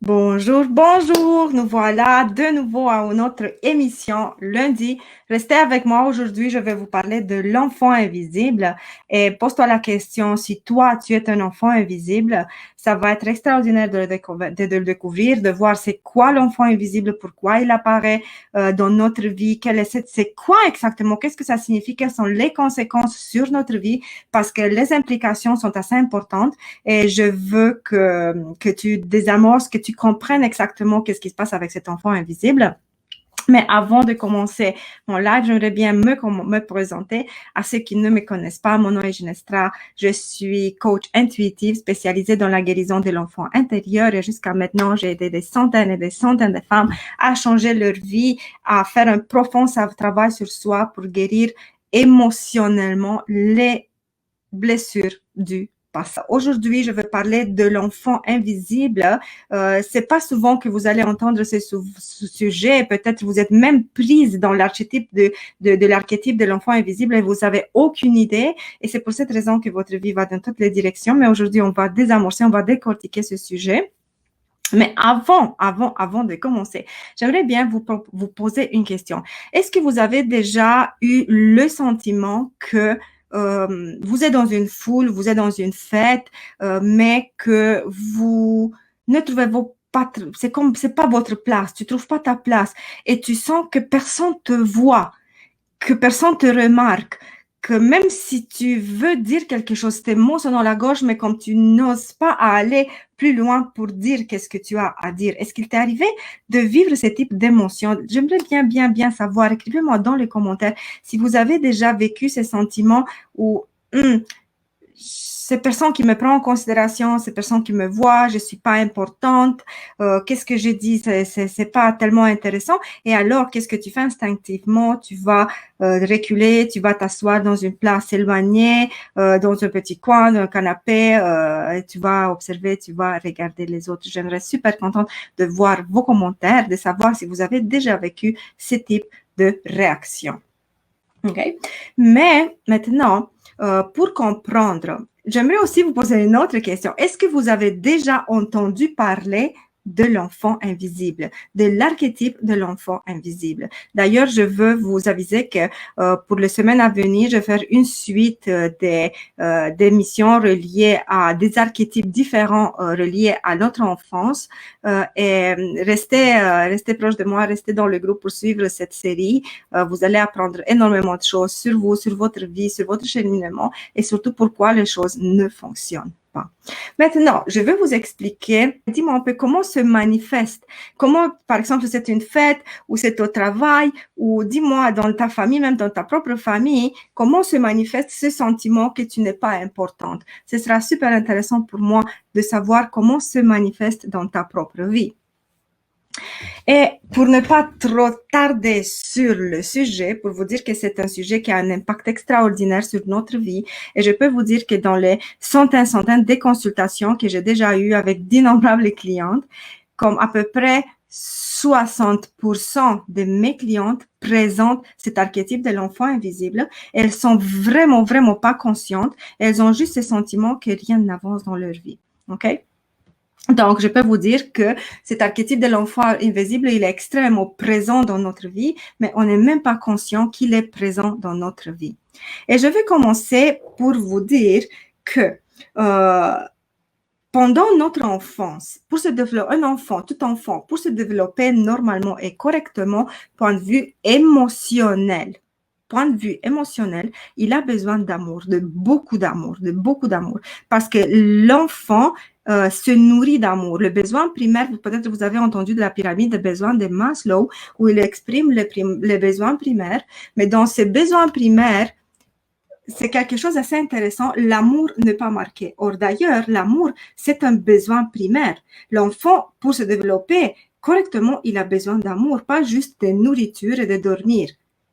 Bonjour, bonjour. Nous voilà de nouveau à notre émission lundi. Restez avec moi aujourd'hui. Je vais vous parler de l'enfant invisible. Et pose-toi la question, si toi, tu es un enfant invisible, ça va être extraordinaire de le découvrir, de voir c'est quoi l'enfant invisible, pourquoi il apparaît dans notre vie, c'est quoi exactement, qu'est-ce que ça signifie, quelles sont les conséquences sur notre vie, parce que les implications sont assez importantes. Et je veux que tu désamorces, que tu comprennes exactement qu'est-ce qui se passe avec cet enfant invisible. Mais avant de commencer mon live, j'aimerais bien me présenter à ceux qui ne me connaissent pas. Mon nom est Ginestra. Je suis coach intuitive spécialisée dans la guérison de l'enfant intérieur et jusqu'à maintenant, j'ai aidé des centaines et des centaines de femmes à changer leur vie, à faire un profond travail sur soi pour guérir émotionnellement les blessures du passé. Aujourd'hui, je vais parler de l'enfant invisible. C'est pas souvent que vous allez entendre ce sujet. Peut-être vous êtes même prise dans l'archétype de l'archétype de l'enfant invisible et vous avez aucune idée. Et c'est pour cette raison que votre vie va dans toutes les directions. Mais aujourd'hui, on va désamorcer, on va décortiquer ce sujet. Mais avant de commencer, j'aimerais bien vous poser une question. Est-ce que vous avez déjà eu le sentiment que vous êtes dans une foule, vous êtes dans une fête, mais que vous ne trouvez pas, c'est pas votre place, tu trouves pas ta place et tu sens que personne te voit, que personne te remarque, que même si tu veux dire quelque chose, tes mots sont dans la gorge, mais comme tu n'oses pas aller plus loin pour dire qu'est-ce que tu as à dire. Est-ce qu'il t'est arrivé de vivre ce type d'émotion? J'aimerais bien savoir. Écrivez-moi dans les commentaires si vous avez déjà vécu ces sentiments où ces personnes qui me prennent en considération, ces personnes qui me voient, je suis pas importante, qu'est-ce que je dis, c'est pas tellement intéressant. Et alors, qu'est-ce que tu fais instinctivement? Tu vas reculer, tu vas t'asseoir dans une place éloignée, dans un petit coin, dans un canapé, et tu vas observer, tu vas regarder les autres. J'aimerais super contente de voir vos commentaires, de savoir si vous avez déjà vécu ce type de réaction. Okay. Mais maintenant, pour comprendre, j'aimerais aussi vous poser une autre question. Est-ce que vous avez déjà entendu parler de l'enfant invisible, de l'archétype de l'enfant invisible? D'ailleurs, je veux vous aviser que pour les semaines à venir, je vais faire une suite d'émissions reliées à des archétypes différents reliés à notre enfance. Et restez proche de moi, restez dans le groupe pour suivre cette série. Vous allez apprendre énormément de choses sur vous, sur votre vie, sur votre cheminement et surtout pourquoi les choses ne fonctionnent pas. Maintenant, je vais vous expliquer, dis-moi un peu comment se manifeste, comment, par exemple, c'est une fête ou c'est au travail ou dis-moi dans ta famille, même dans ta propre famille, comment se manifeste ce sentiment que tu n'es pas importante. Ce sera super intéressant pour moi de savoir comment se manifeste dans ta propre vie. Et pour ne pas trop tarder sur le sujet, pour vous dire que c'est un sujet qui a un impact extraordinaire sur notre vie, et je peux vous dire que dans les centaines de consultations que j'ai déjà eues avec d'innombrables clientes, comme à peu près 60% de mes clientes présentent cet archétype de l'enfant invisible. Elles sont vraiment pas conscientes. Elles ont juste ce sentiment que rien n'avance dans leur vie. OK? Donc, je peux vous dire que cet archétype de l'enfant invisible, il est extrêmement présent dans notre vie, mais on n'est même pas conscient qu'il est présent dans notre vie. Et je vais commencer pour vous dire que pendant notre enfance, pour se développer, tout enfant, pour se développer normalement et correctement, point de vue émotionnel, il a besoin d'amour, de beaucoup d'amour, parce que l'enfant se nourrit d'amour. Le besoin primaire, peut-être vous avez entendu de la pyramide des besoins de Maslow, où il exprime les besoins primaires, mais dans ces besoins primaires, c'est quelque chose d'assez intéressant. L'amour n'est pas marqué. Or, d'ailleurs, l'amour, c'est un besoin primaire. L'enfant, pour se développer correctement, il a besoin d'amour, pas juste de nourriture et de dormir.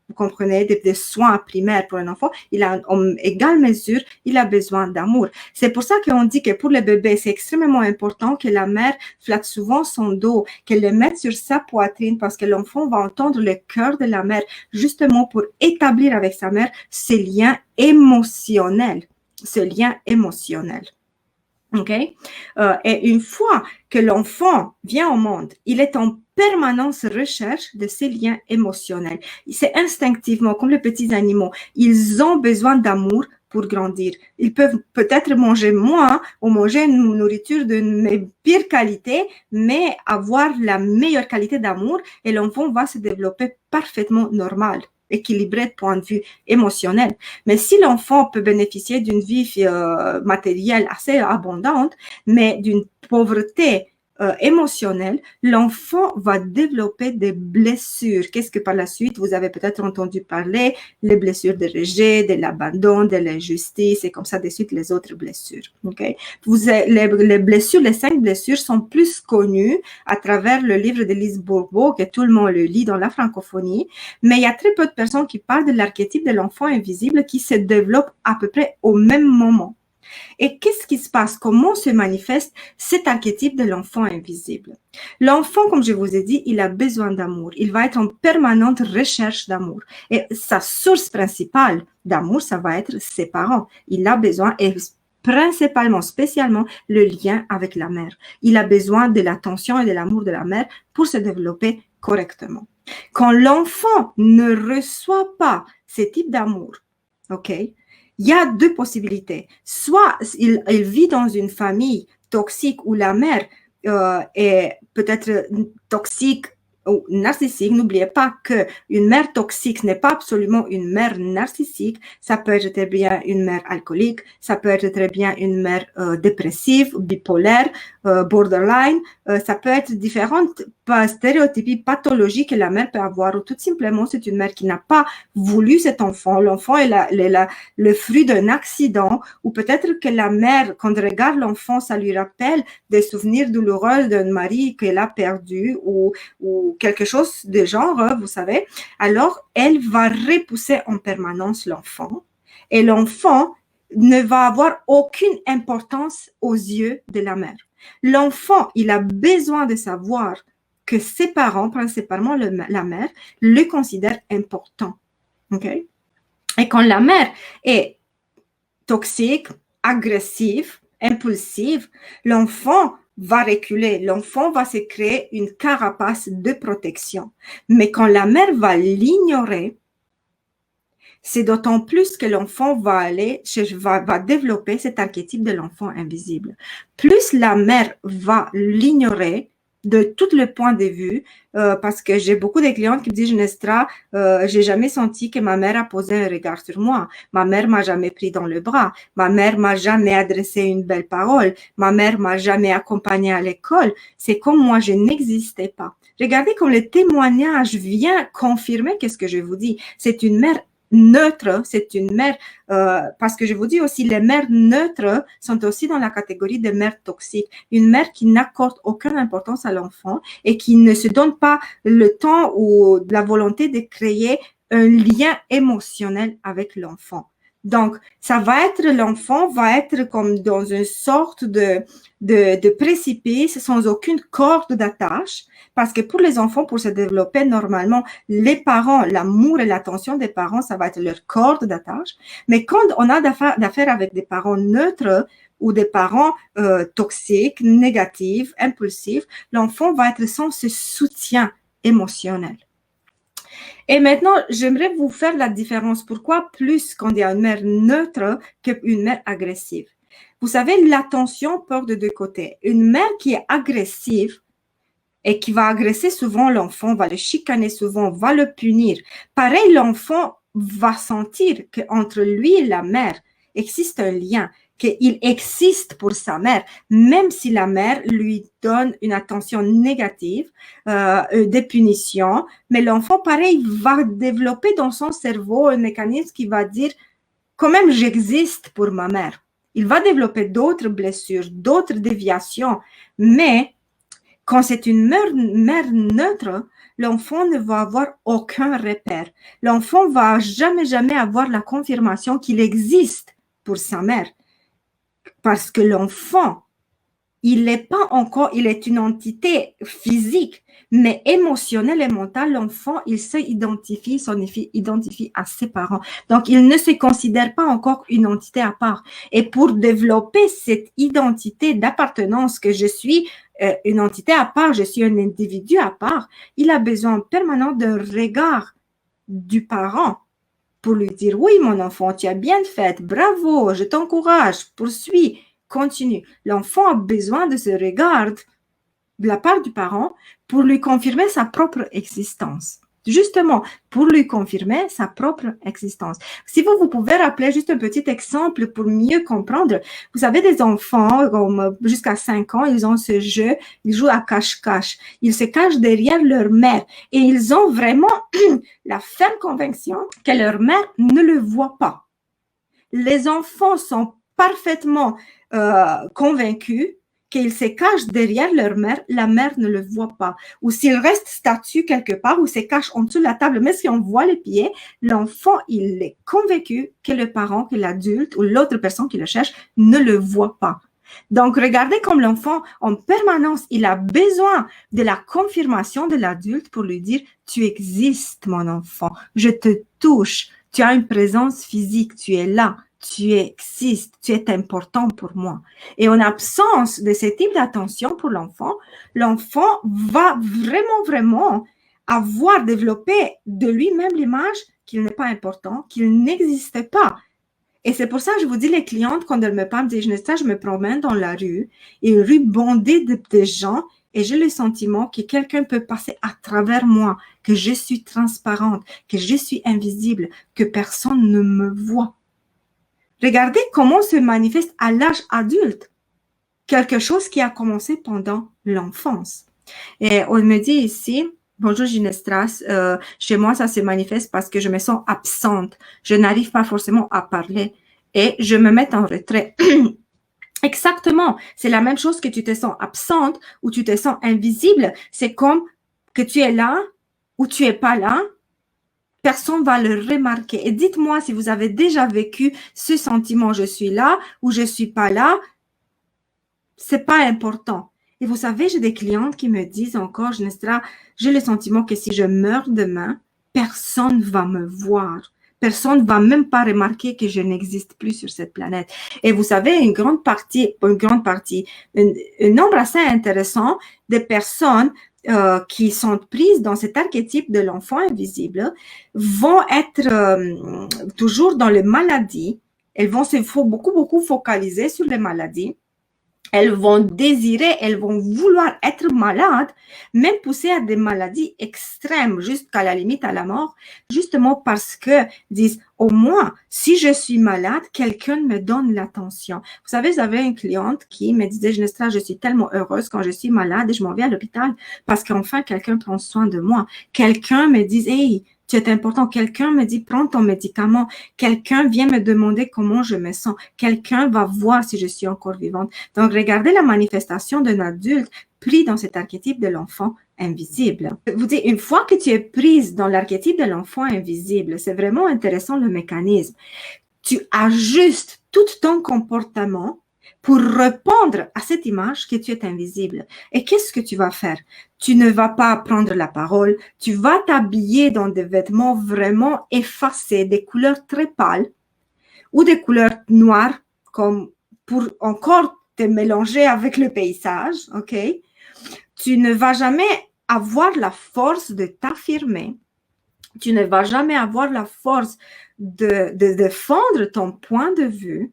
Vous comprenez, des soins primaires pour un enfant, il a en égale mesure, il a besoin d'amour. C'est pour ça qu'on dit que pour les bébés, c'est extrêmement important que la mère flatte souvent son dos, qu'elle le mette sur sa poitrine parce que l'enfant va entendre le cœur de la mère justement pour établir avec sa mère ce lien émotionnel. OK? Et une fois que l'enfant vient au monde, il est en permanence recherche de ces liens émotionnels. C'est instinctivement, comme les petits animaux, ils ont besoin d'amour pour grandir. Ils peuvent peut-être manger moins ou manger une nourriture de pire qualité, mais avoir la meilleure qualité d'amour et l'enfant va se développer parfaitement normal, équilibré de point de vue émotionnel. Mais si l'enfant peut bénéficier d'une vie matérielle assez abondante, mais d'une pauvreté émotionnelle, l'enfant va développer des blessures. Qu'est-ce que par la suite, vous avez peut-être entendu parler, les blessures de rejet, de l'abandon, de l'injustice, et comme ça, de suite, les autres blessures. Okay? Les blessures, les 5 blessures sont plus connues à travers le livre de Lise Bourbeau, que tout le monde le lit dans la francophonie, mais il y a très peu de personnes qui parlent de l'archétype de l'enfant invisible qui se développe à peu près au même moment. Et qu'est-ce qui se passe? Comment se manifeste cet archétype de l'enfant invisible? L'enfant, comme je vous ai dit, il a besoin d'amour. Il va être en permanente recherche d'amour. Et sa source principale d'amour, ça va être ses parents. Il a besoin, et principalement, spécialement, le lien avec la mère. Il a besoin de l'attention et de l'amour de la mère pour se développer correctement. Quand l'enfant ne reçoit pas ce type d'amour, OK, il y a 2 possibilités. Soit il vit dans une famille toxique où la mère est peut-être toxique ou narcissique. N'oubliez pas qu'une mère toxique n'est pas absolument une mère narcissique. Ça peut être très bien une mère alcoolique, ça peut être très bien une mère dépressive, bipolaire, borderline. Ça peut être différentes stéréotypies pathologies que la mère peut avoir, ou tout simplement c'est une mère qui n'a pas voulu cet enfant. L'enfant est le fruit d'un accident, ou peut-être que la mère, quand elle regarde l'enfant, ça lui rappelle des souvenirs douloureux d'un mari qu'elle a perdu, ou quelque chose de genre, vous savez. Alors, elle va repousser en permanence l'enfant, et l'enfant ne va avoir aucune importance aux yeux de la mère. L'enfant, il a besoin de savoir que ses parents, principalement la mère, le considèrent important. Okay? Et quand la mère est toxique, agressive, impulsive, l'enfant va reculer, l'enfant va se créer une carapace de protection. Mais quand la mère va l'ignorer, c'est d'autant plus que l'enfant va développer cet archétype de l'enfant invisible. Plus la mère va l'ignorer de tout le point de vue, parce que j'ai beaucoup de clientes qui me disent, Nestra, j'ai jamais senti que ma mère a posé un regard sur moi. Ma mère m'a jamais pris dans le bras. Ma mère m'a jamais adressé une belle parole. Ma mère m'a jamais accompagnée à l'école. C'est comme moi, je n'existais pas. Regardez comme le témoignage vient confirmer qu'est-ce que je vous dis. C'est une mère neutre, c'est une mère, parce que je vous dis aussi, les mères neutres sont aussi dans la catégorie des mères toxiques. Une mère qui n'accorde aucune importance à l'enfant et qui ne se donne pas le temps ou la volonté de créer un lien émotionnel avec l'enfant. Donc, ça va être, l'enfant va être comme dans une sorte de précipice sans aucune corde d'attache, parce que pour les enfants, pour se développer normalement, les parents, l'amour et l'attention des parents, ça va être leur corde d'attache. Mais quand on a d'affaires avec des parents neutres ou des parents toxiques, négatifs, impulsifs, l'enfant va être sans ce soutien émotionnel. Et maintenant, j'aimerais vous faire la différence. Pourquoi plus quand il y a une mère neutre qu'une mère agressive? Vous savez, l'attention porte de 2 côtés. Une mère qui est agressive et qui va agresser souvent l'enfant, va le chicaner souvent, va le punir. Pareil, l'enfant va sentir qu'entre lui et la mère existe un lien, qu'il existe pour sa mère, même si la mère lui donne une attention négative, des punitions, mais l'enfant, pareil, va développer dans son cerveau un mécanisme qui va dire, quand même, j'existe pour ma mère. Il va développer d'autres blessures, d'autres déviations, mais quand c'est une mère neutre, l'enfant ne va avoir aucun repère. L'enfant va jamais avoir la confirmation qu'il existe pour sa mère. Parce que l'enfant il n'est pas encore, il est une entité physique, mais émotionnelle et mentale, l'enfant, il se identifie à ses parents. Donc, il ne se considère pas encore une entité à part. Et pour développer cette identité d'appartenance que je suis une entité à part, je suis un individu à part, il a besoin permanent d'un regard du parent pour lui dire, oui, mon enfant, tu as bien fait, bravo, je t'encourage, poursuis, continue. L'enfant a besoin de ce regard de la part du parent pour lui confirmer sa propre existence. Justement, pour lui confirmer sa propre existence. Si vous pouvez rappeler juste un petit exemple pour mieux comprendre, vous avez des enfants jusqu'à 5 ans, ils ont ce jeu, ils jouent à cache-cache. Ils se cachent derrière leur mère et ils ont vraiment la ferme conviction que leur mère ne le voit pas. Les enfants sont parfaitement convaincus qu'ils se cachent derrière leur mère, la mère ne le voit pas. Ou s'ils restent statués quelque part ou se cachent en dessous de la table, mais si on voit les pieds, l'enfant, il est convaincu que le parent, que l'adulte ou l'autre personne qui le cherche ne le voit pas. Donc, regardez comme l'enfant, en permanence, il a besoin de la confirmation de l'adulte pour lui dire, tu existes, mon enfant, je te touche, tu as une présence physique, tu es là, tu existes, tu es important pour moi. Et en absence de ce type d'attention pour l'enfant va vraiment avoir développé de lui-même l'image qu'il n'est pas important, qu'il n'existe pas. Et c'est pour ça que je vous dis, les clientes, quand elles me parlent, je me promène dans la rue, et une rue bondée de gens, et j'ai le sentiment que quelqu'un peut passer à travers moi, que je suis transparente, que je suis invisible, que personne ne me voit. Regardez comment se manifeste à l'âge adulte quelque chose qui a commencé pendant l'enfance. Et on me dit ici, bonjour Ginestras, chez moi ça se manifeste parce que je me sens absente, je n'arrive pas forcément à parler et je me mets en retrait. Exactement, c'est la même chose que tu te sens absente ou tu te sens invisible, c'est comme que tu es là ou tu es pas là, personne va le remarquer. Et dites-moi si vous avez déjà vécu ce sentiment, je suis là ou je suis pas là, c'est pas important. Et vous savez, j'ai des clientes qui me disent encore, j'ai le sentiment que si je meurs demain, personne va me voir. Personne va même pas remarquer que je n'existe plus sur cette planète. Et vous savez, un nombre assez intéressant de personnes qui sont prises dans cet archétype de l'enfant invisible vont être toujours dans les maladies. Elles vont beaucoup focaliser sur les maladies. Elles vont désirer, elles vont vouloir être malades, même pousser à des maladies extrêmes, jusqu'à la limite à la mort, justement parce que disent, au moins, si je suis malade, quelqu'un me donne l'attention. Vous savez, j'avais une cliente qui me disait, je suis tellement heureuse quand je suis malade et je m'en vais à l'hôpital parce qu'enfin, quelqu'un prend soin de moi. Quelqu'un me dit, hey, tu es important. Quelqu'un me dit, prends ton médicament. Quelqu'un vient me demander comment je me sens. Quelqu'un va voir si je suis encore vivante. Donc, regardez la manifestation d'un adulte pris dans cet archétype de l'enfant invisible. Vous dites, une fois que tu es prise dans l'archétype de l'enfant invisible, c'est vraiment intéressant le mécanisme. Tu ajustes tout ton comportement pour répondre à cette image que tu es invisible. Et qu'est-ce que tu vas faire? Tu ne vas pas prendre la parole, tu vas t'habiller dans des vêtements vraiment effacés, des couleurs très pâles ou des couleurs noires, comme pour encore te mélanger avec le paysage, ok? Tu ne vas jamais avoir la force de t'affirmer, tu ne vas jamais avoir la force de défendre ton point de vue.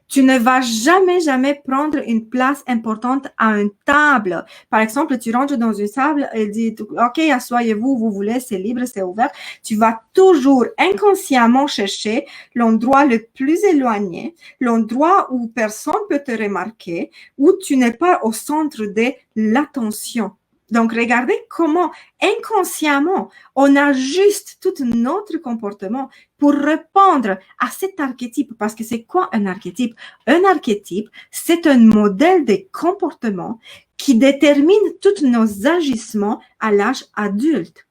Tu ne vas jamais prendre une place importante à une table. Par exemple, tu rentres dans une table et dis, OK, asseyez-vous, vous voulez, c'est libre, c'est ouvert. Tu vas toujours inconsciemment chercher l'endroit le plus éloigné, l'endroit où personne ne peut te remarquer, où tu n'es pas au centre de l'attention. Donc, regardez comment inconsciemment, on ajuste tout notre comportement pour répondre à cet archétype. Parce que c'est quoi un archétype? Un archétype, c'est un modèle de comportement qui détermine tous nos agissements à l'âge adulte.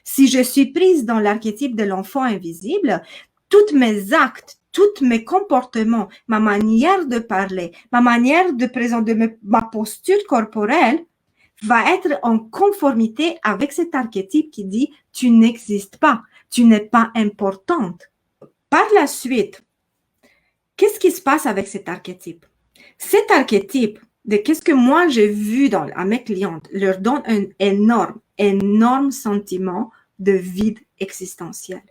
Si je suis prise dans l'archétype de l'enfant invisible, tous mes actes, tous mes comportements, ma manière de parler, ma manière de présenter, ma posture corporelle va être en conformité avec cet archétype qui dit tu n'existes pas, tu n'es pas importante. Par la suite, qu'est-ce qui se passe avec cet archétype? Cet archétype de qu'est-ce que moi j'ai vu à mes clientes leur donne un énorme sentiment de vide existentiel.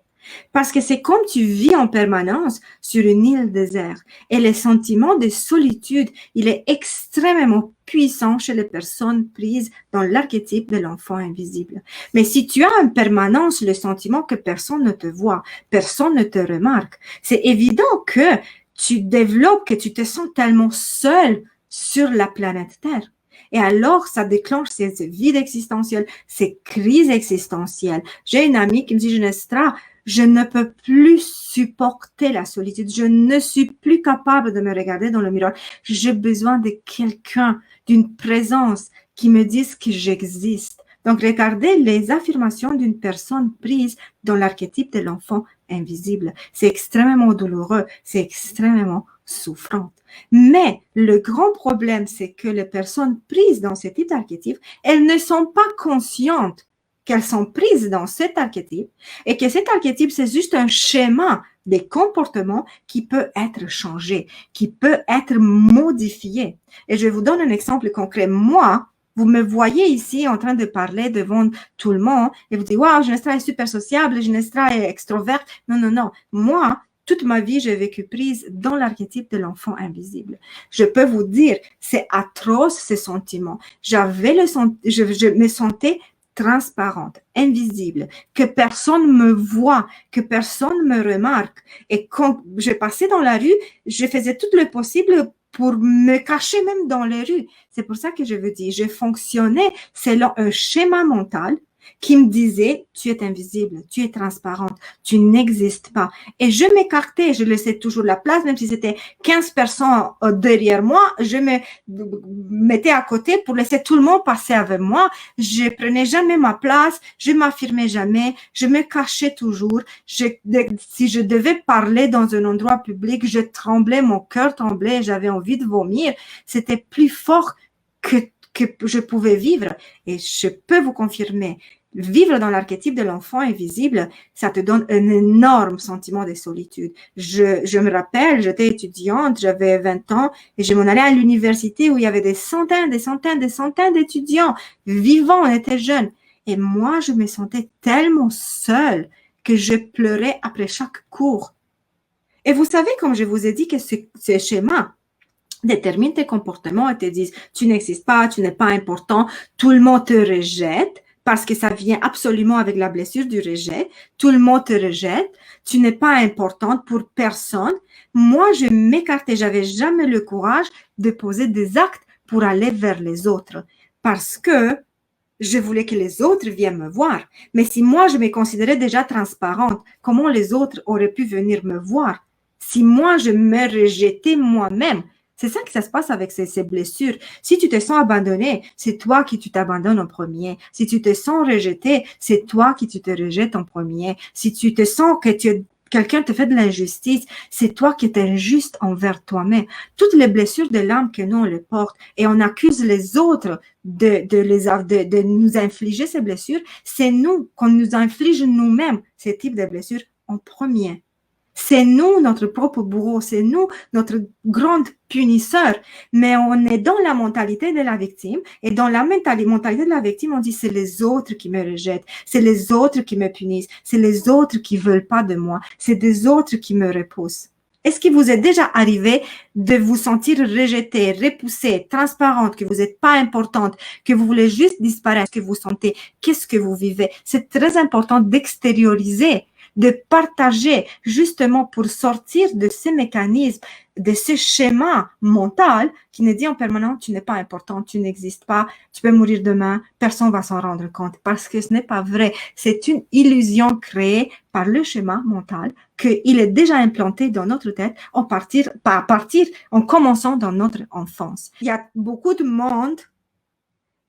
Parce que c'est comme tu vis en permanence sur une île déserte. Et le sentiment de solitude, il est extrêmement puissant chez les personnes prises dans l'archétype de l'enfant invisible. Mais si tu as en permanence le sentiment que personne ne te voit, personne ne te remarque, c'est évident que tu développes, que tu te sens tellement seul sur la planète Terre. Et alors, ça déclenche ces vides existentiels, ces crises existentielles. J'ai une amie qui me dit, Genestra, je ne peux plus supporter la solitude. Je ne suis plus capable de me regarder dans le miroir. J'ai besoin de quelqu'un, d'une présence qui me dise que j'existe. Donc, regardez les affirmations d'une personne prise dans l'archétype de l'enfant invisible. C'est extrêmement douloureux, c'est extrêmement souffrant. Mais le grand problème, c'est que les personnes prises dans ce type d'archétype, elles ne sont pas conscientes qu'elles sont prises dans cet archétype et que cet archétype, c'est juste un schéma des comportements qui peut être changé, qui peut être modifié. Et je vous donne un exemple concret. Moi, vous me voyez ici en train de parler devant tout le monde et vous dites, waouh, Genestra est super sociable, Genestra est extroverte. Non, non, non. Moi, toute ma vie, j'ai vécu prise dans l'archétype de l'enfant invisible. Je peux vous dire, c'est atroce ce sentiment. Je me sentais transparente, invisible, que personne me voit, que personne me remarque. Et quand je passais dans la rue, je faisais tout le possible pour me cacher même dans les rues. C'est pour ça que je veux dire, je fonctionnais selon un schéma mental qui me disait, tu es invisible, tu es transparente, tu n'existes pas. Et je m'écartais, je laissais toujours la place, même si c'était 15 personnes derrière moi, je me mettais à côté pour laisser tout le monde passer avec moi. Je prenais jamais ma place, je m'affirmais jamais, je me cachais toujours. Si je devais parler dans un endroit public, je tremblais, mon cœur tremblait, j'avais envie de vomir. C'était plus fort que je pouvais vivre. Et je peux vous confirmer, vivre dans l'archétype de l'enfant invisible, ça te donne un énorme sentiment de solitude. Je me rappelle, j'étais étudiante, j'avais 20 ans et je m'en allais à l'université où il y avait des centaines d'étudiants vivants, on était jeunes. Et moi, je me sentais tellement seule que je pleurais après chaque cours. Et vous savez, comme je vous ai dit, que ce schéma détermine tes comportements et te disent, tu n'existes pas, tu n'es pas important, tout le monde te rejette, parce que ça vient absolument avec la blessure du rejet. Tout le monde te rejette. Tu n'es pas importante pour personne. Moi, je m'écartais. J'avais jamais le courage de poser des actes pour aller vers les autres parce que je voulais que les autres viennent me voir. Mais si moi, je me considérais déjà transparente, comment les autres auraient pu venir me voir? Si moi, je me rejetais moi-même, c'est ça que ça se passe avec ces blessures. Si tu te sens abandonné, c'est toi qui tu t'abandonnes en premier. Si tu te sens rejeté, c'est toi qui tu te rejettes en premier. Si tu te sens que quelqu'un te fait de l'injustice, c'est toi qui es injuste envers toi-même. Toutes les blessures de l'âme que nous, on les porte et on accuse les autres de nous infliger ces blessures, c'est nous qu'on nous inflige nous-mêmes ces types de blessures en premier. C'est nous, notre propre bourreau, c'est nous, notre grande punisseur. Mais on est dans la mentalité de la victime. Et dans la mentalité de la victime, on dit c'est les autres qui me rejettent, c'est les autres qui me punissent, c'est les autres qui ne veulent pas de moi, c'est des autres qui me repoussent. Est-ce qu'il vous est déjà arrivé de vous sentir rejetée, repoussée, transparente, que vous n'êtes pas importante, que vous voulez juste disparaître, que vous sentez, qu'est-ce que vous vivez? C'est très important d'extérioriser, de partager justement pour sortir de ces mécanismes, de ce schéma mental qui nous dit en permanence tu n'es pas important, tu n'existes pas, tu peux mourir demain, personne ne va s'en rendre compte parce que ce n'est pas vrai. C'est une illusion créée par le schéma mental qu'il est déjà implanté dans notre tête en commençant dans notre enfance. Il y a beaucoup de monde.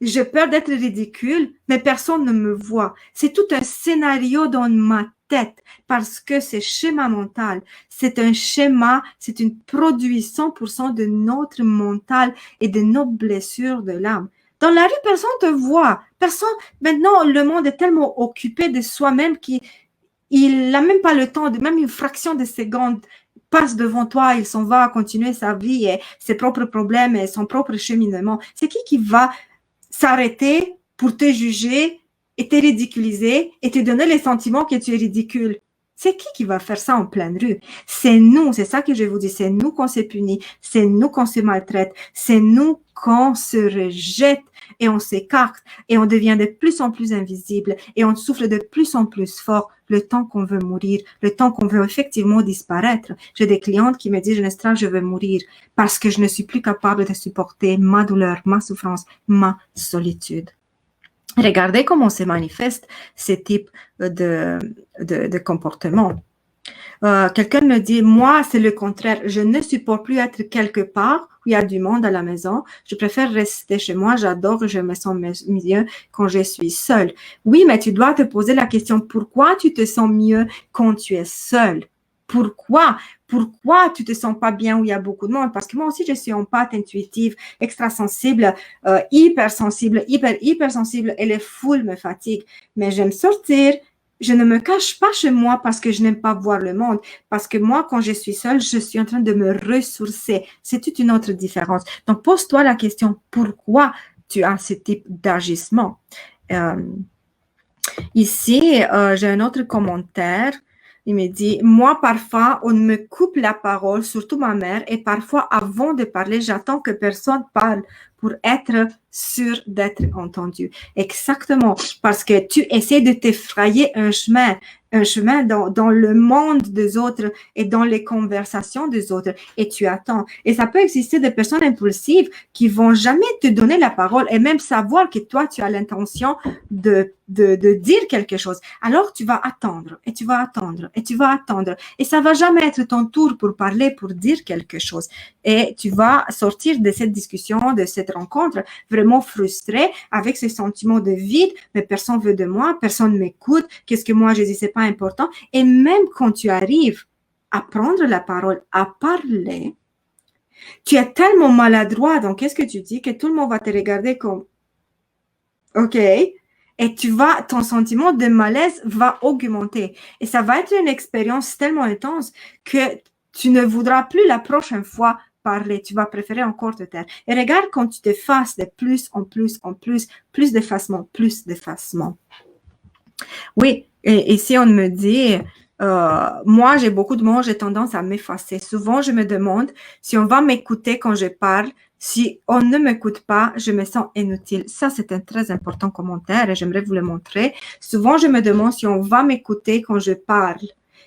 J'ai peur d'être ridicule, mais personne ne me voit. C'est tout un scénario dans ma tête parce que c'est schéma mental. C'est un schéma, c'est une produit 100% de notre mental et de nos blessures de l'âme. Dans la rue, personne te voit. Personne. Maintenant, le monde est tellement occupé de soi-même qu'il n'a même pas le temps de, même une fraction de seconde passe devant toi, il s'en va continuer sa vie et ses propres problèmes et son propre cheminement. C'est qui va s'arrêter pour te juger et te ridiculiser et te donner les sentiments que tu es ridicule? C'est qui va faire ça en pleine rue? C'est nous, c'est ça que je vous dis, c'est nous qu'on se punit, c'est nous qu'on se maltraite, c'est nous qu'on se rejette et on s'écarte et on devient de plus en plus invisible et on souffle de plus en plus fort le temps qu'on veut mourir, le temps qu'on veut effectivement disparaître. J'ai des clientes qui me disent, Genestra, je veux mourir parce que je ne suis plus capable de supporter ma douleur, ma souffrance, ma solitude. Regardez comment se manifeste ce type de comportement. Quelqu'un me dit, moi, c'est le contraire. Je ne supporte plus être quelque part où il y a du monde à la maison. Je préfère rester chez moi. J'adore, je me sens mieux quand je suis seule. Oui, mais tu dois te poser la question, pourquoi tu te sens mieux quand tu es seule? Pourquoi tu te sens pas bien où il y a beaucoup de monde? Parce que moi aussi, je suis empathe, intuitive, extrasensible, hypersensible, hypersensible et les foules me fatiguent. Mais j'aime sortir. Je ne me cache pas chez moi parce que je n'aime pas voir le monde. Parce que moi, quand je suis seule, je suis en train de me ressourcer. C'est toute une autre différence. Donc, pose-toi la question, pourquoi tu as ce type d'agissement? Ici, j'ai un autre commentaire. Il me dit, moi, parfois, on me coupe la parole, surtout ma mère, et parfois, avant de parler, j'attends que personne parle pour être sûr d'être entendu. Exactement, parce que tu essaies de t'effrayer un chemin dans le monde des autres et dans les conversations des autres, et tu attends. Et ça peut exister des personnes impulsives qui vont jamais te donner la parole et même savoir que toi, tu as l'intention de dire quelque chose. Alors, tu vas attendre et tu vas attendre et tu vas attendre et ça va jamais être ton tour pour parler, pour dire quelque chose. Et tu vas sortir de cette discussion, de cette rencontre, vraiment frustré avec ce sentiment de vide, mais personne veut de moi, personne m'écoute, qu'est-ce que moi je dis, c'est pas important. Et même quand tu arrives à prendre la parole, à parler, tu es tellement maladroit, donc qu'est-ce que tu dis, que tout le monde va te regarder comme OK, et ton sentiment de malaise va augmenter. Et ça va être une expérience tellement intense que tu ne voudras plus la prochaine fois parler. Tu vas préférer encore te taire. Et regarde quand tu t'effaces de plus en plus en plus, plus d'effacement, plus d'effacement. Oui, et si on me dit, moi j'ai beaucoup de mots, j'ai tendance à m'effacer. Souvent, je me demande si on va m'écouter quand je parle. Si on ne m'écoute pas, je me sens inutile. Ça, c'est un très important commentaire et j'aimerais vous le montrer. Souvent, je me demande si on va m'écouter quand je parle.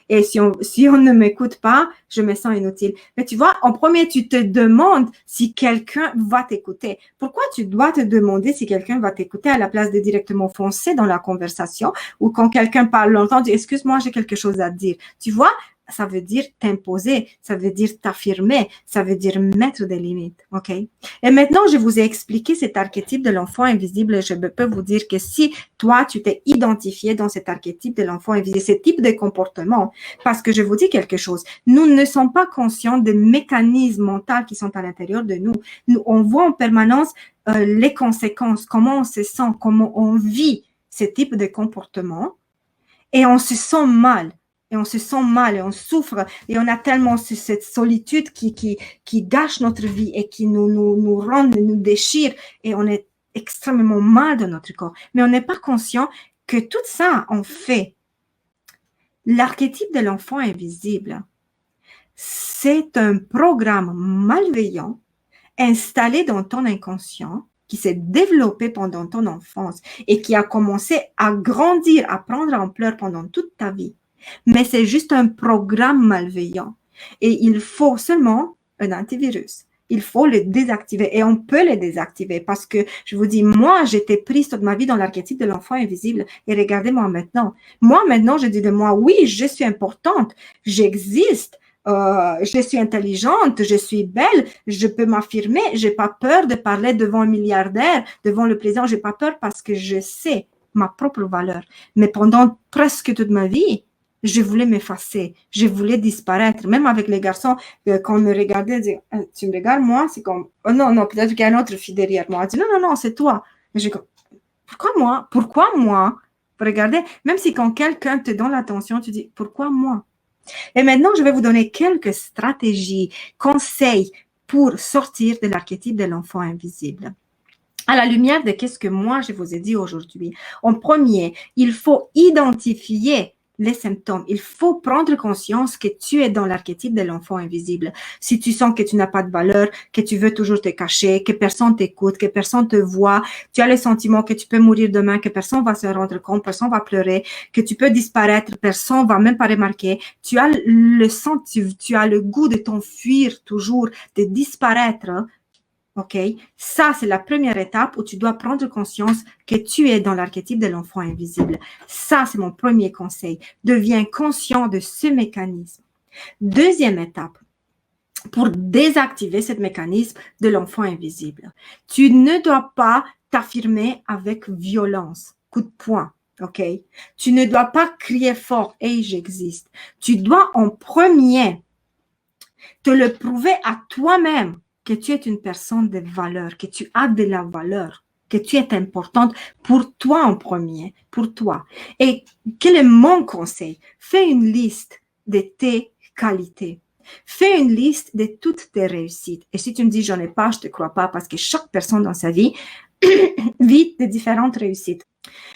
Et si on ne m'écoute pas, je me sens inutile. Mais tu vois, en premier, tu te demandes si quelqu'un va t'écouter. Pourquoi tu dois te demander si quelqu'un va t'écouter à la place de directement foncer dans la conversation ou quand quelqu'un parle longtemps, tu dis, excuse-moi, j'ai quelque chose à dire. Tu vois, ça veut dire t'imposer, ça veut dire t'affirmer, ça veut dire mettre des limites, ok? Et maintenant, je vous ai expliqué cet archétype de l'enfant invisible et je peux vous dire que si toi, tu t'es identifié dans cet archétype de l'enfant invisible, ce type de comportement, parce que je vous dis quelque chose, nous ne sommes pas conscients des mécanismes mentaux qui sont à l'intérieur de nous. Nous, on voit en permanence les conséquences, comment on se sent, comment on vit ce type de comportement et on se sent mal. Et on se sent mal et on souffre et on a tellement cette solitude qui gâche notre vie et qui nous rend, nous déchire et on est extrêmement mal dans notre corps. Mais on n'est pas conscient que tout ça, en fait, l'archétype de l'enfant invisible, c'est un programme malveillant installé dans ton inconscient qui s'est développé pendant ton enfance et qui a commencé à grandir, à prendre ampleur pendant toute ta vie. Mais c'est juste un programme malveillant. Et il faut seulement un antivirus. Il faut le désactiver. Et on peut le désactiver parce que, je vous dis, moi, j'étais prise toute ma vie dans l'archétype de l'enfant invisible. Et regardez-moi maintenant. Moi, maintenant, je dis de moi, oui, je suis importante. J'existe. Je suis intelligente, je suis belle, je peux m'affirmer. J'ai pas peur de parler devant un milliardaire, devant le président. J'ai pas peur parce que je sais ma propre valeur. Mais pendant presque toute ma vie, Je voulais m'effacer, je voulais disparaître. Même avec les garçons, quand on me regardait, ils disaient, tu me regardes, moi, c'est comme, oh non, non, peut-être qu'il y a une autre fille derrière moi. Elle dit, non, non, non, c'est toi. Et j'ai comme, pourquoi moi? Pourquoi moi? Regardez, même si quand quelqu'un te donne l'attention, tu dis, pourquoi moi? Et maintenant, je vais vous donner quelques stratégies, conseils pour sortir de l'archétype de l'enfant invisible. À la lumière de qu'est-ce que moi je vous ai dit aujourd'hui. En premier, il faut identifier les symptômes. Il faut prendre conscience que tu es dans l'archétype de l'enfant invisible. Si tu sens que tu n'as pas de valeur, que tu veux toujours te cacher, que personne t'écoute, que personne te voit, tu as le sentiment que tu peux mourir demain, que personne va se rendre compte, personne va pleurer, que tu peux disparaître, personne va même pas remarquer. Tu as le sentiment, tu as le goût de t'enfuir toujours, de disparaître. OK? Ça, c'est la première étape où tu dois prendre conscience que tu es dans l'archétype de l'enfant invisible. Ça, c'est mon premier conseil. Deviens conscient de ce mécanisme. Deuxième étape, pour désactiver ce mécanisme de l'enfant invisible, tu ne dois pas t'affirmer avec violence, coup de poing. OK? Tu ne dois pas crier fort, hey, j'existe. Tu dois en premier te le prouver à toi-même que tu es une personne de valeur, que tu as de la valeur, que tu es importante pour toi en premier, pour toi. Et quel est mon conseil? Fais une liste de tes qualités. Fais une liste de toutes tes réussites. Et si tu me dis j'en ai pas, je te crois pas parce que chaque personne dans sa vie vit de différentes réussites.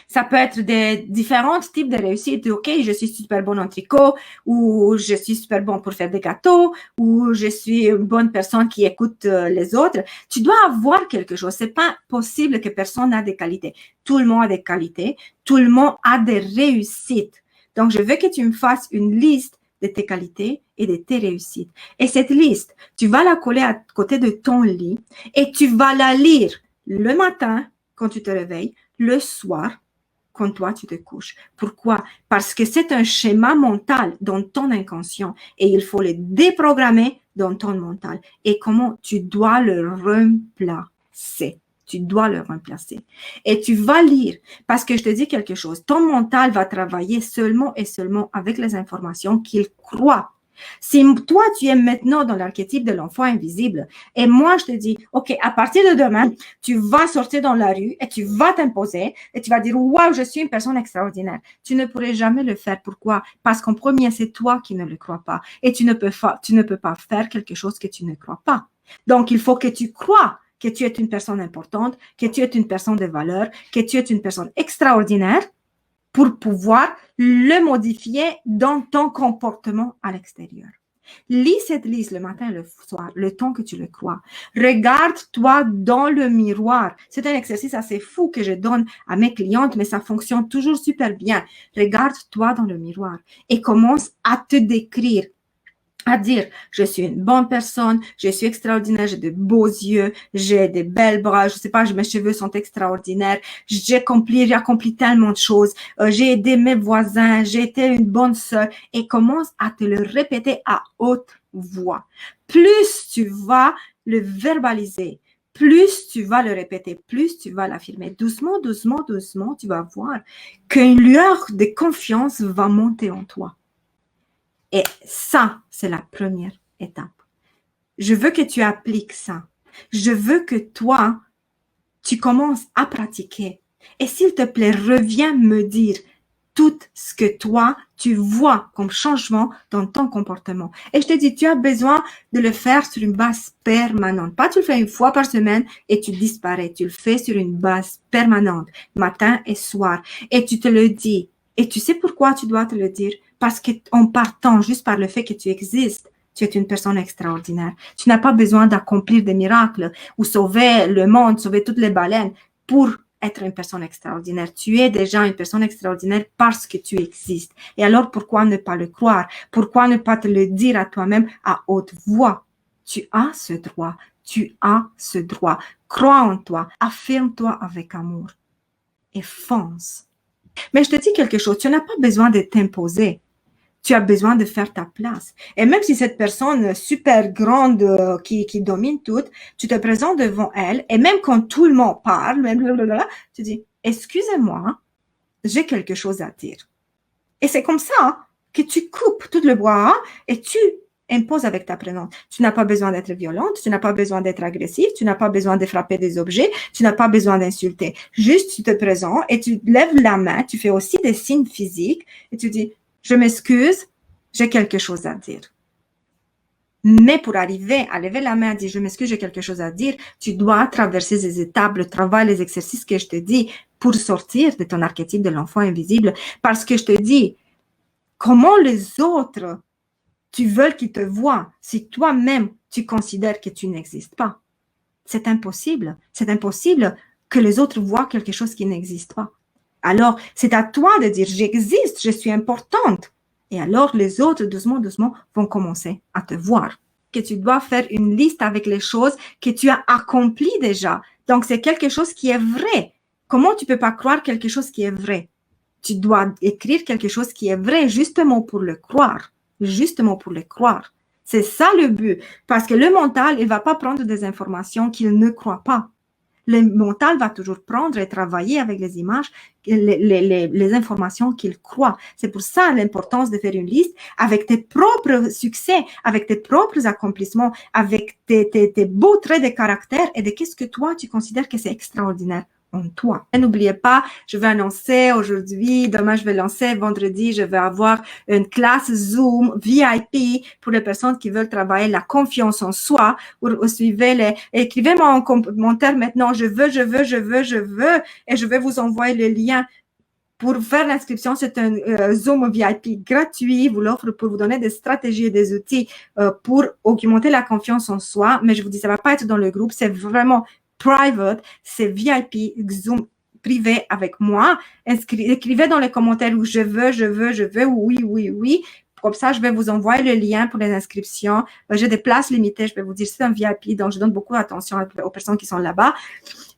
Ça peut être des différents types de réussites. OK, je suis super bonne en tricot, ou je suis super bon pour faire des gâteaux, ou je suis une bonne personne qui écoute les autres. Tu dois avoir quelque chose. C'est pas possible que personne n'a des qualités. Tout le monde a des qualités. Tout le monde a des réussites. Donc, je veux que tu me fasses une liste de tes qualités et de tes réussites. Et cette liste, tu vas la coller à côté de ton lit et tu vas la lire le matin quand tu te réveilles, le soir quand toi tu te couches. Pourquoi? Parce que c'est un schéma mental dans ton inconscient et il faut le déprogrammer dans ton mental. Et comment tu dois le remplacer? Tu dois le remplacer. Et tu vas lire, parce que je te dis quelque chose, ton mental va travailler seulement et seulement avec les informations qu'il croit. Si toi, tu es maintenant dans l'archétype de l'enfant invisible, et moi, je te dis, OK, à partir de demain, tu vas sortir dans la rue et tu vas t'imposer et tu vas dire, waouh, je suis une personne extraordinaire. Tu ne pourrais jamais le faire. Pourquoi? Parce qu'en premier, c'est toi qui ne le crois pas. Et tu ne peux pas faire quelque chose que tu ne crois pas. Donc, il faut que tu crois que tu es une personne importante, que tu es une personne de valeur, que tu es une personne extraordinaire pour pouvoir le modifier dans ton comportement à l'extérieur. Lis cette liste le matin et le soir, le temps que tu le crois. Regarde-toi dans le miroir. C'est un exercice assez fou que je donne à mes clientes, mais ça fonctionne toujours super bien. Regarde-toi dans le miroir et commence à te décrire, à dire, je suis une bonne personne, je suis extraordinaire, j'ai de beaux yeux, j'ai des belles bras, je sais pas, mes cheveux sont extraordinaires, j'ai accompli tellement de choses, j'ai aidé mes voisins, j'ai été une bonne sœur, et commence à te le répéter à haute voix. Plus tu vas le verbaliser, plus tu vas le répéter, plus tu vas l'affirmer. Doucement, doucement, doucement, tu vas voir qu'une lueur de confiance va monter en toi. Et ça, c'est la première étape. Je veux que tu appliques ça. Je veux que toi, tu commences à pratiquer. Et s'il te plaît, reviens me dire tout ce que toi, tu vois comme changement dans ton comportement. Et je te dis, tu as besoin de le faire sur une base permanente. Pas tu le fais une fois par semaine et tu disparais. Tu le fais sur une base permanente, matin et soir. Et tu te le dis. Et tu sais pourquoi tu dois te le dire? Parce qu'en partant juste par le fait que tu existes, tu es une personne extraordinaire. Tu n'as pas besoin d'accomplir des miracles ou sauver le monde, sauver toutes les baleines pour être une personne extraordinaire. Tu es déjà une personne extraordinaire parce que tu existes. Et alors, pourquoi ne pas le croire? Pourquoi ne pas te le dire à toi-même à haute voix? Tu as ce droit. Tu as ce droit. Crois en toi. Affirme-toi avec amour. Et fonce. Mais je te dis quelque chose. Tu n'as pas besoin de t'imposer. Tu as besoin de faire ta place. Et même si cette personne super grande qui domine tout, tu te présentes devant elle et même quand tout le monde parle, tu dis, excusez-moi, j'ai quelque chose à dire. Et c'est comme ça que tu coupes tout le brouhaha et tu imposes avec ta présence. Tu n'as pas besoin d'être violente, tu n'as pas besoin d'être agressif, tu n'as pas besoin de frapper des objets, tu n'as pas besoin d'insulter. Juste, tu te présentes et tu lèves la main, tu fais aussi des signes physiques et tu dis, je m'excuse, j'ai quelque chose à dire. Mais pour arriver à lever la main et dire, je m'excuse, j'ai quelque chose à dire, tu dois traverser ces étapes, le travail, les exercices que je te dis pour sortir de ton archétype de l'enfant invisible. Parce que je te dis, comment les autres, tu veux qu'ils te voient si toi-même, tu considères que tu n'existes pas? C'est impossible. C'est impossible que les autres voient quelque chose qui n'existe pas. Alors, c'est à toi de dire, j'existe, je suis importante. Et alors, les autres, doucement, doucement, vont commencer à te voir. Que tu dois faire une liste avec les choses que tu as accomplies déjà. Donc, c'est quelque chose qui est vrai. Comment tu peux pas croire quelque chose qui est vrai? Tu dois écrire quelque chose qui est vrai justement pour le croire. Justement pour le croire. C'est ça le but. Parce que le mental, il va pas prendre des informations qu'il ne croit pas. Le mental va toujours prendre et travailler avec les images, les informations qu'il croit. C'est pour ça l'importance de faire une liste avec tes propres succès, avec tes propres accomplissements, avec tes beaux traits de caractère et de qu'est-ce que toi, tu considères que c'est extraordinaire en toi. Et n'oubliez pas, je vais annoncer aujourd'hui, demain je vais lancer, vendredi, je vais avoir une classe Zoom VIP pour les personnes qui veulent travailler la confiance en soi. Écrivez-moi en commentaire maintenant, je veux, et je vais vous envoyer le lien pour faire l'inscription. C'est un Zoom VIP gratuit, vous l'offre pour vous donner des stratégies et des outils pour augmenter la confiance en soi. Mais je vous dis, ça va pas être dans le groupe, c'est vraiment private, c'est VIP, Zoom privé avec moi. Écrivez dans les commentaires où je veux, oui. Comme ça, je vais vous envoyer le lien pour les inscriptions. J'ai des places limitées, je vais vous dire, c'est un VIP, donc je donne beaucoup d'attention aux personnes qui sont là-bas.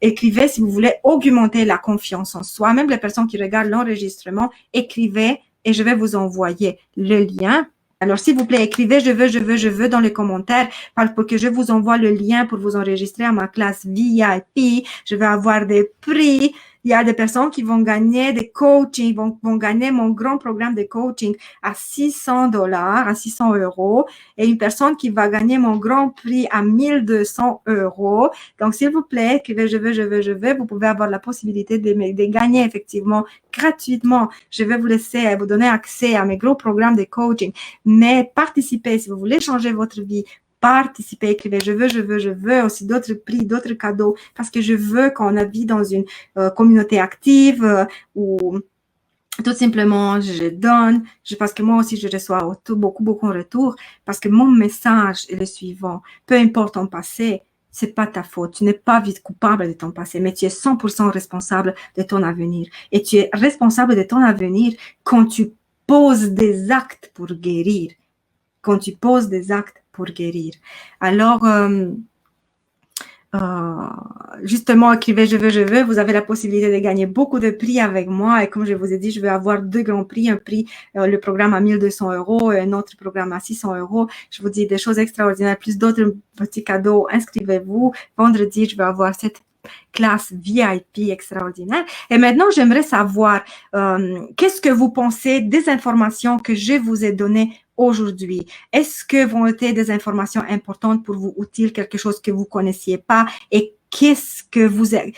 Écrivez si vous voulez augmenter la confiance en soi. Même les personnes qui regardent l'enregistrement, écrivez et je vais vous envoyer le lien. Alors, s'il vous plaît, écrivez je veux dans les commentaires pour que je vous envoie le lien pour vous enregistrer à ma classe VIP. Je vais avoir des prix. Il y a des personnes qui vont gagner des coachings, vont gagner mon grand programme de coaching à $600, à 600 €, et une personne qui va gagner mon grand prix à 1200 €. Donc, s'il vous plaît, écrivez je veux, vous pouvez avoir la possibilité de gagner effectivement gratuitement. Je vais vous laisser, vous donner accès à mes gros programmes de coaching, mais participez si vous voulez changer votre vie. Participez, écrivez je veux, aussi d'autres prix, d'autres cadeaux, parce que je veux qu'on vit dans une communauté active où tout simplement je donne, parce que moi aussi je reçois beaucoup en retour, parce que mon message est le suivant: peu importe ton passé, c'est pas ta faute, tu n'es pas vite coupable de ton passé, mais tu es 100% responsable de ton avenir, et tu es responsable de ton avenir quand tu poses des actes pour guérir. Quand tu poses des actes pour guérir. Alors, justement, écrivez je veux, vous avez la possibilité de gagner beaucoup de prix avec moi, et comme je vous ai dit, je vais avoir 2 grands prix, un prix, le programme à 1200 € et un autre programme à 600 €. Je vous dis des choses extraordinaires, plus d'autres petits cadeaux. Inscrivez-vous. Vendredi, je vais avoir cette classe VIP extraordinaire. Et maintenant, j'aimerais savoir qu'est-ce que vous pensez des informations que je vous ai données aujourd'hui. Est-ce que vont être des informations importantes pour vous, utiles, quelque chose que vous connaissiez pas, et qu'est-ce que vous avez...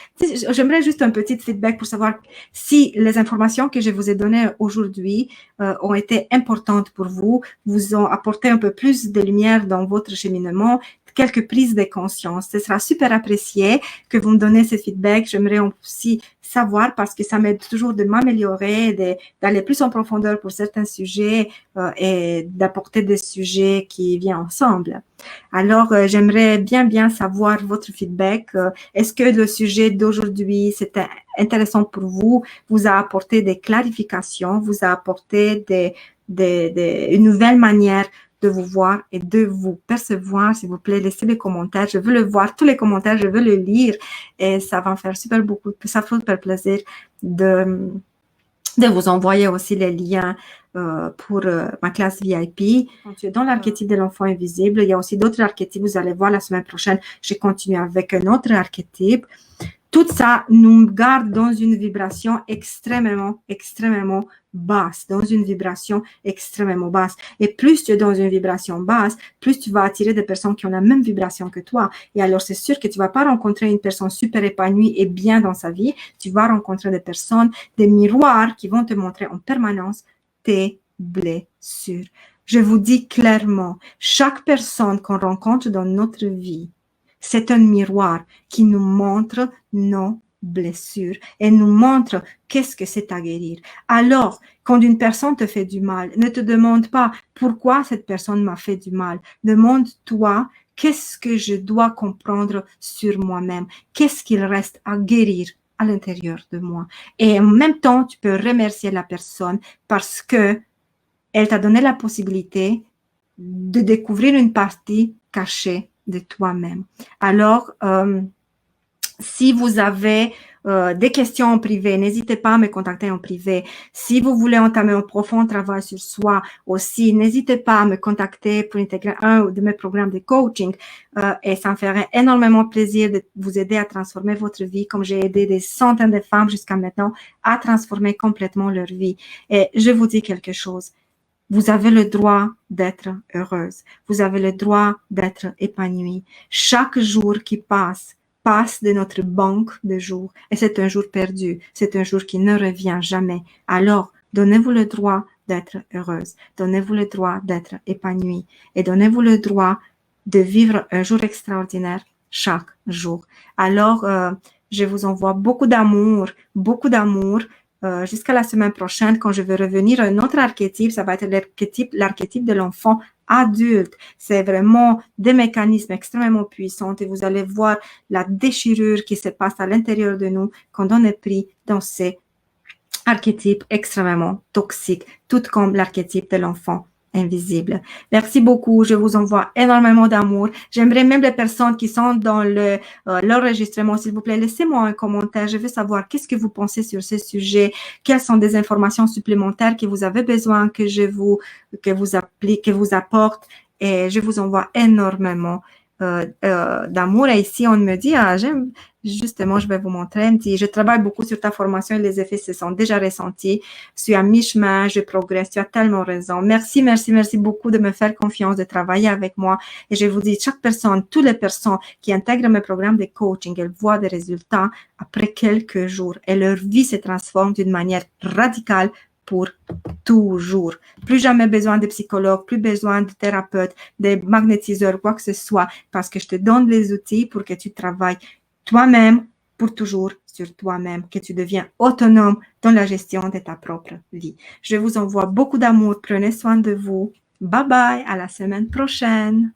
J'aimerais juste un petit feedback pour savoir si les informations que je vous ai données aujourd'hui ont été importantes pour vous, vous ont apporté un peu plus de lumière dans votre cheminement, quelques prises de conscience. Ce sera super apprécié que vous me donnez ce feedback. J'aimerais aussi savoir, parce que ça m'aide toujours de m'améliorer, d'aller plus en profondeur pour certains sujets et d'apporter des sujets qui viennent ensemble. Alors, j'aimerais bien savoir votre feedback. Est-ce que le sujet d'aujourd'hui, c'était intéressant pour vous, vous a apporté des clarifications, vous a apporté une nouvelle manière de vous voir et de vous percevoir? S'il vous plaît, laissez les commentaires. Je veux le voir, tous les commentaires, je veux le lire, et ça va me faire super plaisir de vous envoyer aussi les liens pour ma classe VIP. Quand tu es dans l'archétype de l'enfant invisible, il y a aussi d'autres archétypes. Vous allez voir la semaine prochaine, je continue avec un autre archétype. Tout ça nous garde dans une vibration extrêmement, extrêmement basse, dans une vibration extrêmement basse. Et plus tu es dans une vibration basse, plus tu vas attirer des personnes qui ont la même vibration que toi. Et alors, c'est sûr que tu vas pas rencontrer une personne super épanouie et bien dans sa vie. Tu vas rencontrer des personnes, des miroirs qui vont te montrer en permanence tes blessures. Je vous dis clairement, chaque personne qu'on rencontre dans notre vie, c'est un miroir qui nous montre nos blessures et nous montre qu'est-ce que c'est à guérir. Alors, quand une personne te fait du mal, ne te demande pas pourquoi cette personne m'a fait du mal. Demande-toi qu'est-ce que je dois comprendre sur moi-même, qu'est-ce qu'il reste à guérir à l'intérieur de moi. Et en même temps, tu peux remercier la personne parce que elle t'a donné la possibilité de découvrir une partie cachée de toi-même. Alors, si vous avez des questions en privé, n'hésitez pas à me contacter en privé. Si vous voulez entamer un profond travail sur soi aussi, n'hésitez pas à me contacter pour intégrer un de mes programmes de coaching et ça me ferait énormément plaisir de vous aider à transformer votre vie comme j'ai aidé des centaines de femmes jusqu'à maintenant à transformer complètement leur vie. Et je vous dis quelque chose. Vous avez le droit d'être heureuse. Vous avez le droit d'être épanouie. Chaque jour qui passe de notre banque de jours et c'est un jour perdu. C'est un jour qui ne revient jamais. Alors, donnez-vous le droit d'être heureuse. Donnez-vous le droit d'être épanouie et donnez-vous le droit de vivre un jour extraordinaire chaque jour. Alors, je vous envoie beaucoup d'amour, jusqu'à la semaine prochaine, quand je vais revenir à un autre archétype, ça va être l'archétype de l'enfant adulte. C'est vraiment des mécanismes extrêmement puissants et vous allez voir la déchirure qui se passe à l'intérieur de nous quand on est pris dans ces archétypes extrêmement toxiques, tout comme l'archétype de l'enfant invisible. Merci beaucoup. Je vous envoie énormément d'amour. J'aimerais même les personnes qui sont dans l'enregistrement, s'il vous plaît, laissez-moi un commentaire. Je veux savoir qu'est-ce que vous pensez sur ce sujet. Quelles sont des informations supplémentaires que vous avez besoin que vous apporte. Et je vous envoie énormément d'amour. Et ici, on me dit, justement, je vais vous montrer un petit, je travaille beaucoup sur ta formation et les effets se sont déjà ressentis. Je suis à mi-chemin, je progresse, tu as tellement raison. Merci beaucoup de me faire confiance, de travailler avec moi. Et je vous dis, chaque personne, toutes les personnes qui intègrent mes programmes de coaching, elles voient des résultats après quelques jours et leur vie se transforme d'une manière radicale pour toujours. Plus jamais besoin de psychologue, plus besoin de thérapeute, de magnétiseur, quoi que ce soit, parce que je te donne les outils pour que tu travailles toi-même pour toujours sur toi-même, que tu deviens autonome dans la gestion de ta propre vie. Je vous envoie beaucoup d'amour, prenez soin de vous. Bye bye, à la semaine prochaine.